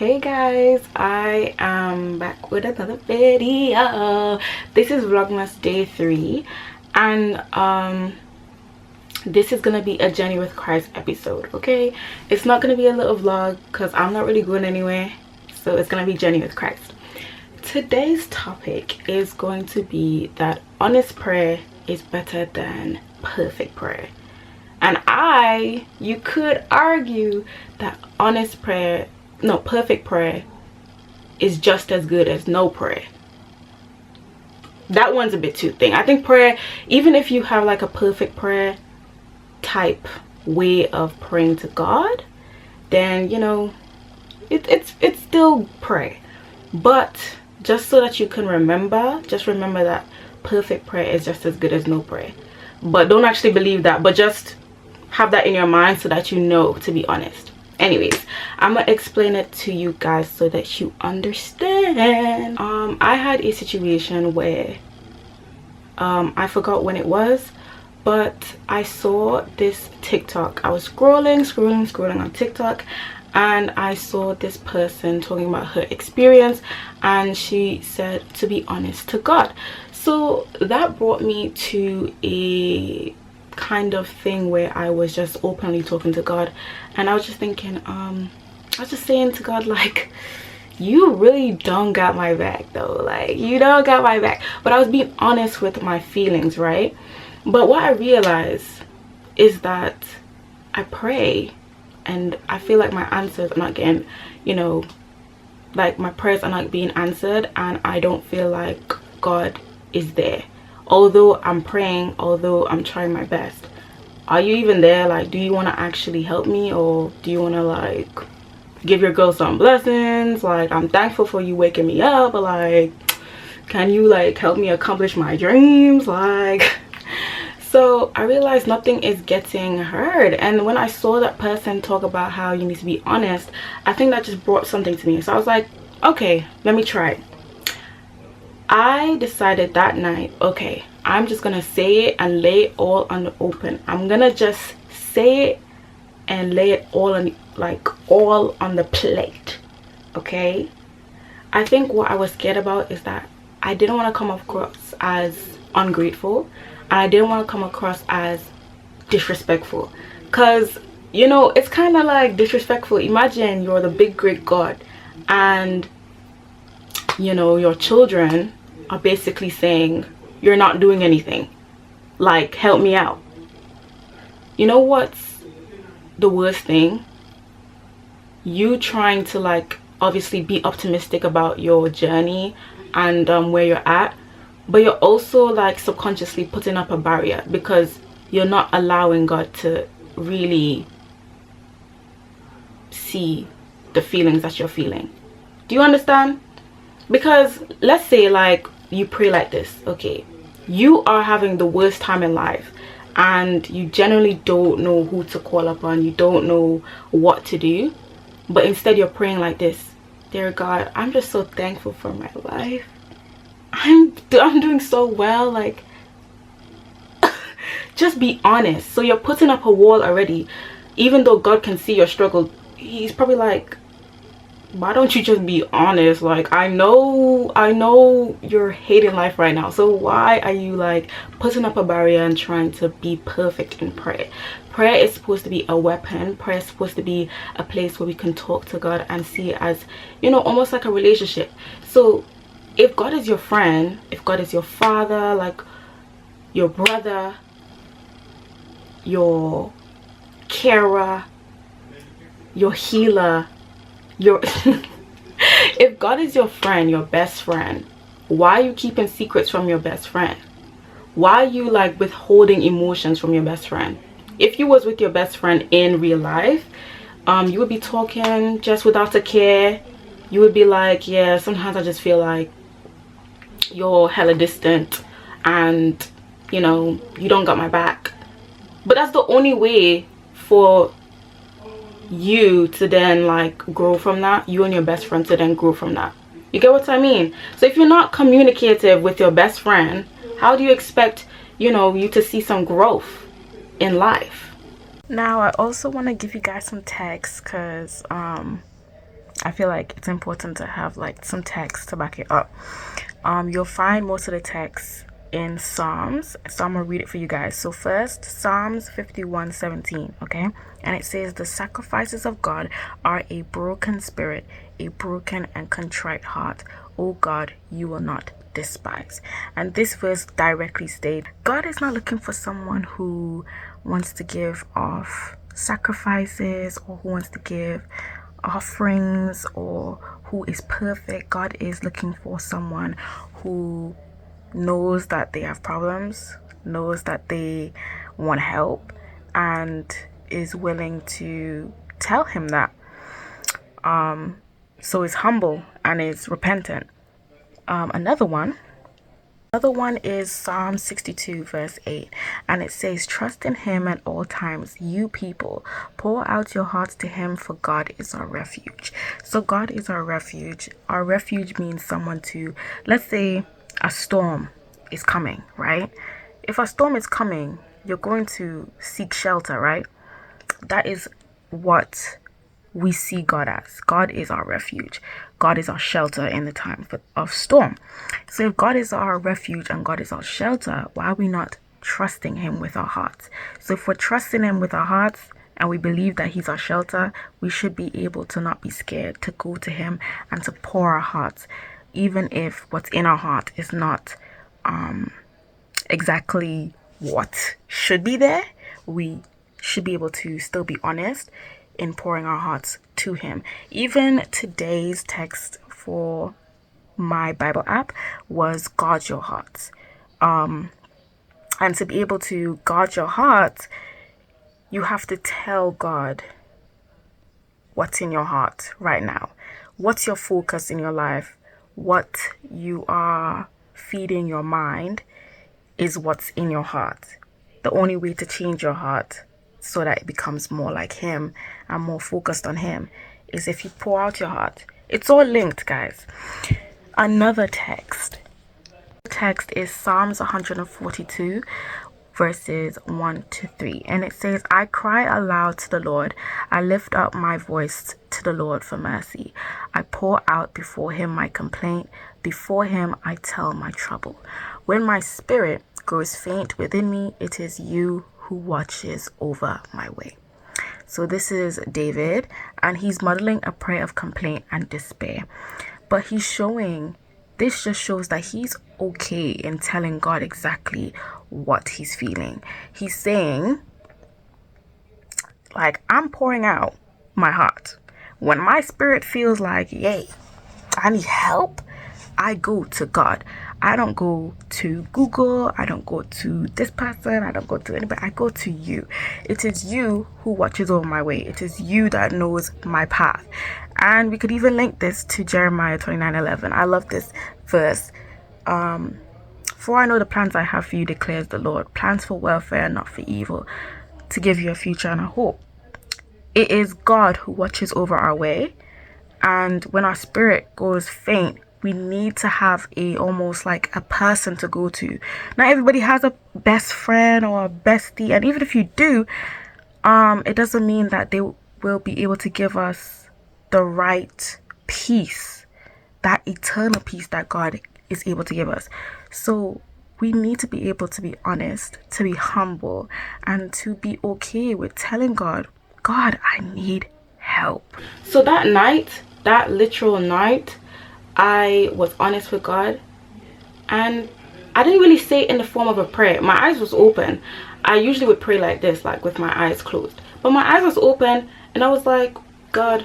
Hey guys, I am back with another video. This is vlogmas day 3, and this is gonna be a journey with Christ episode. Okay, it's not gonna be a little vlog because I'm not really going anywhere, so it's gonna be journey with Christ. Today's topic is going to be that honest prayer is better than perfect prayer. And you could argue that perfect prayer is just as good as no prayer. That one's a bit too thin. I think prayer, even if you have like a perfect prayer type way of praying to God, then you know it's still prayer. But just so that you can remember that perfect prayer is just as good as no prayer. But don't actually believe that, but just have that in your mind so that you know, to be honest. Anyways, I'm gonna explain it to you guys so that you understand. I had a situation where I forgot when it was, but I saw this TikTok. I was scrolling on TikTok, and I saw this person talking about her experience, and she said to be honest to God. So that brought me to a kind of thing where I was just openly talking to God, and I was just thinking, I was just saying to God, like, you really don't got my back though, like you don't got my back. But I was being honest with my feelings, right? But what I realized is that I pray and I feel like my answers are not getting, you know, like my prayers are not being answered, and I don't feel like God is there. Although I'm praying, although I'm trying my best. Are you even there? Like, do you want to actually help me, or do you want to like give your girl some blessings? Like, I'm thankful for you waking me up, but like, can you like help me accomplish my dreams? Like, so I realized nothing is getting heard. And when I saw that person talk about how you need to be honest, I think that just brought something to me. So I was like, okay, let me try it. I decided that night, okay, I'm just gonna say it and lay it all on the open. I'm gonna just say it and lay it all on, like, all on the plate. Okay, I think what I was scared about is that I didn't want to come across as ungrateful, and I didn't want to come across as disrespectful, because you know it's kind of like disrespectful. Imagine you're the big great God, and you know your children are basically saying you're not doing anything, like help me out. You know what's the worst thing? You trying to like obviously be optimistic about your journey and where you're at, but you're also like subconsciously putting up a barrier because you're not allowing God to really see the feelings that you're feeling. Do you understand? Because let's say like you pray like this, okay, you are having the worst time in life and you generally don't know who to call upon, you don't know what to do, but instead you're praying like this: dear God, I'm just so thankful for my life, I'm doing so well, like just be honest. So you're putting up a wall already. Even though God can see your struggle, he's probably like, why don't you just be honest? Like, I know you're hating life right now, so why are you like putting up a barrier and trying to be perfect in prayer? Prayer is supposed to be a weapon. Prayer is supposed to be a place where we can talk to God and see it as, you know, almost like a relationship. So if God is your friend, if God is your father, like your brother, your carer, your healer, if God is your friend, your best friend, why are you keeping secrets from your best friend? Why are you like withholding emotions from your best friend? If you was with your best friend in real life, you would be talking just without a care. You would be like, yeah, sometimes I just feel like you're hella distant and you know you don't got my back. But that's the only way for you to then like grow from that. You and your best friend to then grow from that. You get what I mean? So if you're not communicative with your best friend, how do you expect, you know, you to see some growth in life? Now I also want to give you guys some text because I feel like it's important to have like some text to back it up. You'll find most of the text in Psalms, so I'm gonna read it for you guys. So first, Psalms 51:17, okay, and it says, the sacrifices of God are a broken spirit, a broken and contrite heart, O God, you will not despise. And this verse directly states, God is not looking for someone who wants to give off sacrifices or who wants to give offerings or who is perfect. God is looking for someone who knows that they have problems, knows that they want help, and is willing to tell him that. So is humble and is repentant. Another one is Psalm 62 verse 8, and it says, trust in him at all times, you people, pour out your hearts to him, for God is our refuge. So God is our refuge. Our refuge means someone to, let's say a storm is coming, right? If a storm is coming, you're going to seek shelter, right? That is what we see God as. God is our refuge. God is our shelter in the time of storm. So if God is our refuge and God is our shelter, why are we not trusting him with our hearts? So if we're trusting him with our hearts and we believe that he's our shelter, we should be able to not be scared to go to him and to pour our hearts, even if what's in our heart is not exactly what should be there. We should be able to still be honest in pouring our hearts to him. Even today's text for my Bible app was guard your hearts. And to be able to guard your heart, you have to tell God what's in your heart right now. What's your focus in your life? What you are feeding your mind is what's in your heart. The only way to change your heart so that it becomes more like him and more focused on him is if you pour out your heart. It's all linked, guys. Another text is Psalms 142 verses 1-3, and it says, I cry aloud to the Lord, I lift up my voice to the Lord for mercy. I pour out before him my complaint, before him I tell my trouble. When my spirit grows faint within me, it is you who watches over my way. So this is David, and he's modeling a prayer of complaint and despair. But this just shows that he's okay in telling God exactly what he's feeling. He's saying, like, I'm pouring out my heart. When my spirit feels like, yay, I need help, I go to God. I don't go to Google. I don't go to this person. I don't go to anybody. I go to you. It is you who watches over my way. It is you that knows my path. And we could even link this to Jeremiah 29:11. I love this verse. For I know the plans I have for you, declares the Lord. Plans for welfare, not for evil, to give you a future and a hope. It is God who watches over our way. And when our spirit goes faint, we need to have almost like a person to go to. Not everybody has a best friend or a bestie, and even if you do, it doesn't mean that they will be able to give us the right peace, that eternal peace that God is able to give us. So we need to be able to be honest, to be humble, and to be okay with telling God, I need help. So that night, that literal night, I was honest with God, and I didn't really say it in the form of a prayer. My eyes was open. I usually would pray like this, like with my eyes closed, but my eyes was open, and I was like, God,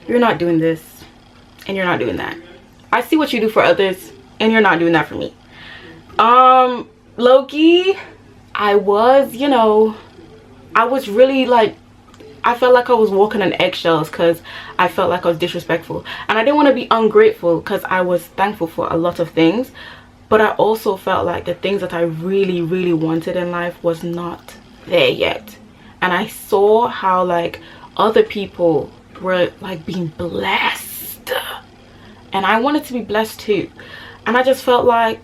you're not doing this and you're not doing that. I see what you do for others and you're not doing that for me. Loki, I was really like, I felt like I was walking on eggshells because I felt like I was disrespectful, and I didn't want to be ungrateful because I was thankful for a lot of things, but I also felt like the things that I really, really wanted in life was not there yet. And I saw how like other people were like being blessed, and I wanted to be blessed too. And I just felt like,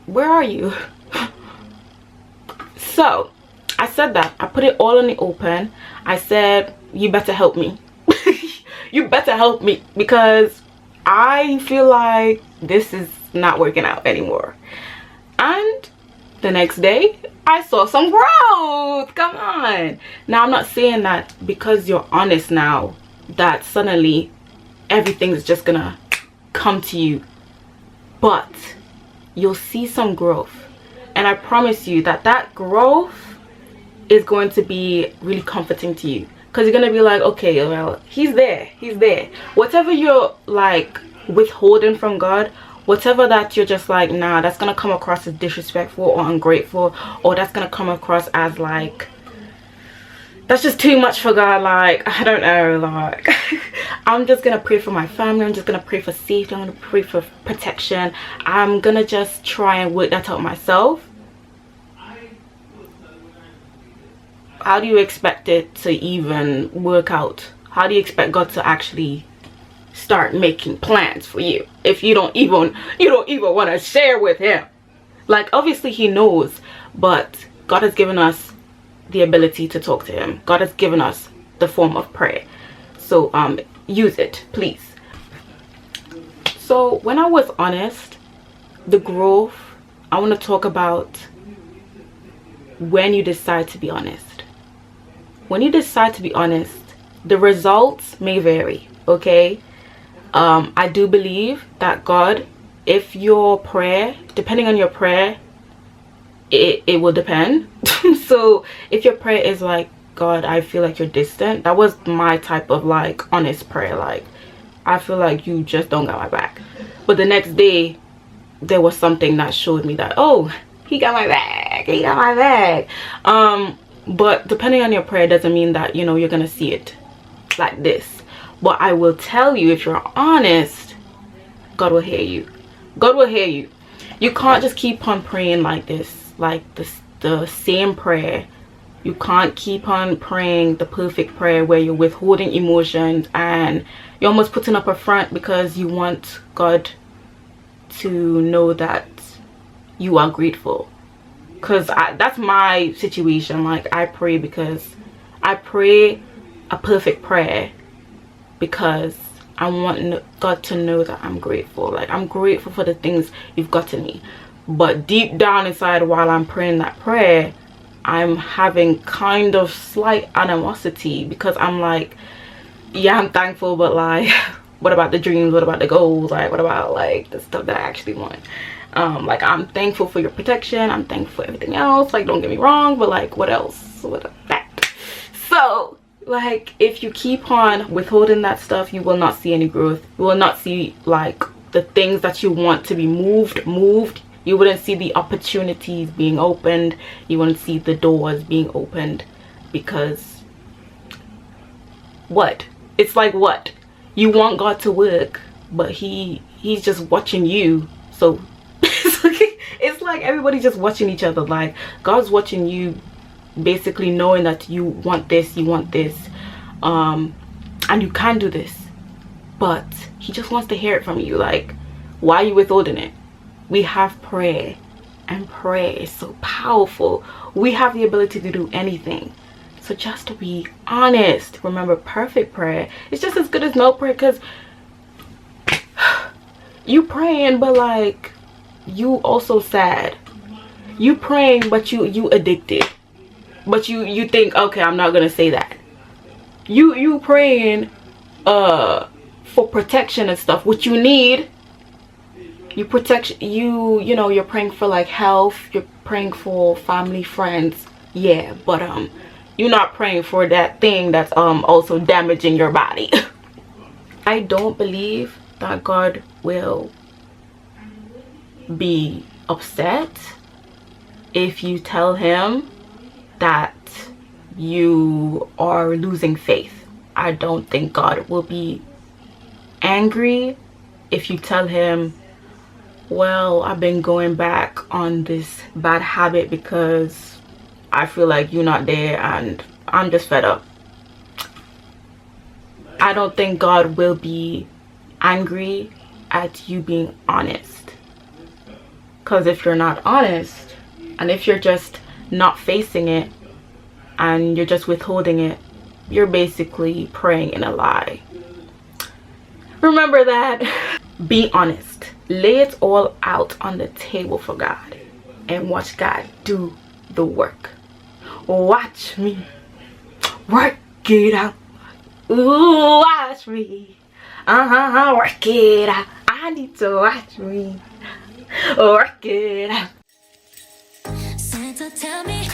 where are you? So I said that. I put it all in the open. I said, you better help me. you better help me, because I feel like this is not working out anymore. And the next day I saw some growth. Come on. Now I'm not saying that because you're honest now that suddenly everything's just gonna come to you, but you'll see some growth. And I promise you that that growth is going to be really comforting to you, because you're gonna be like, okay, well, he's there. Whatever you're like withholding from God, whatever that you're just like, nah, that's gonna come across as disrespectful or ungrateful, or that's gonna come across as like, that's just too much for God, like, I don't know, like I'm just gonna pray for my family. I'm just gonna pray for safety. I'm gonna pray for protection. I'm gonna just try and work that out myself. How do you expect it to even work out? How do you expect God to actually start making plans for you if you don't even want to share with him? Like, obviously he knows, but God has given us the ability to talk to him. God has given us the form of prayer, so use it, please. So when I was honest, the growth, I want to talk about when you decide to be honest. When you decide to be honest, the results may vary, okay? I do believe that God, if your prayer, depending on your prayer, it will depend. So if your prayer is like, God, I feel like you're distant, that was my type of like honest prayer, like, I feel like you just don't got my back. But the next day there was something that showed me that, oh, he got my back, he got my back. But depending on your prayer doesn't mean that, you know, you're gonna see it like this. But I will tell you, if you're honest, God will hear you. God will hear you. You can't just keep on praying like this, like the same prayer. You can't keep on praying the perfect prayer where you're withholding emotions and you're almost putting up a front because you want God to know that you are grateful. Because that's my situation. Like, I pray a perfect prayer because I want God to know that I'm grateful. Like, I'm grateful for the things you've gotten me. But deep down inside, while I'm praying that prayer, I'm having kind of slight animosity, because I'm like, yeah, I'm thankful, but like, what about the dreams? What about the goals? Like, what about like the stuff that I actually want? Like, I'm thankful for your protection. I'm thankful for everything else. Like, don't get me wrong, but like, what else? What that? So, like, if you keep on withholding that stuff, you will not see any growth. You will not see like the things that you want to be moved. You wouldn't see the opportunities being opened. You wouldn't see the doors being opened, because what? It's like, what? You want God to work, but he's just watching you. So it's like everybody's just watching each other. Like, God's watching you, basically knowing that you want this, and you can do this, but he just wants to hear it from you. Like, why are you withholding it? We have prayer, and prayer is so powerful. We have the ability to do anything. So just to be honest, remember, perfect prayer is just as good as no prayer, because you praying, but like, you also sad. You praying, but you addicted, but you think, okay, I'm not gonna say that. You praying for protection and stuff, which you need. You know, you're praying for like health, you're praying for family, friends, yeah, but you're not praying for that thing that's also damaging your body. I don't believe that God will be upset if you tell him that you are losing faith. I don't think God will be angry if you tell him, well, I've been going back on this bad habit because I feel like you're not there and I'm just fed up. I don't think God will be angry at you being honest. Because if you're not honest, and if you're just not facing it and you're just withholding it, you're basically praying in a lie. Remember that. Be honest. Lay it all out on the table for God and watch God do the work. Watch me work it out. Ooh, watch me work it out. I need to watch me work it out. Santa, tell me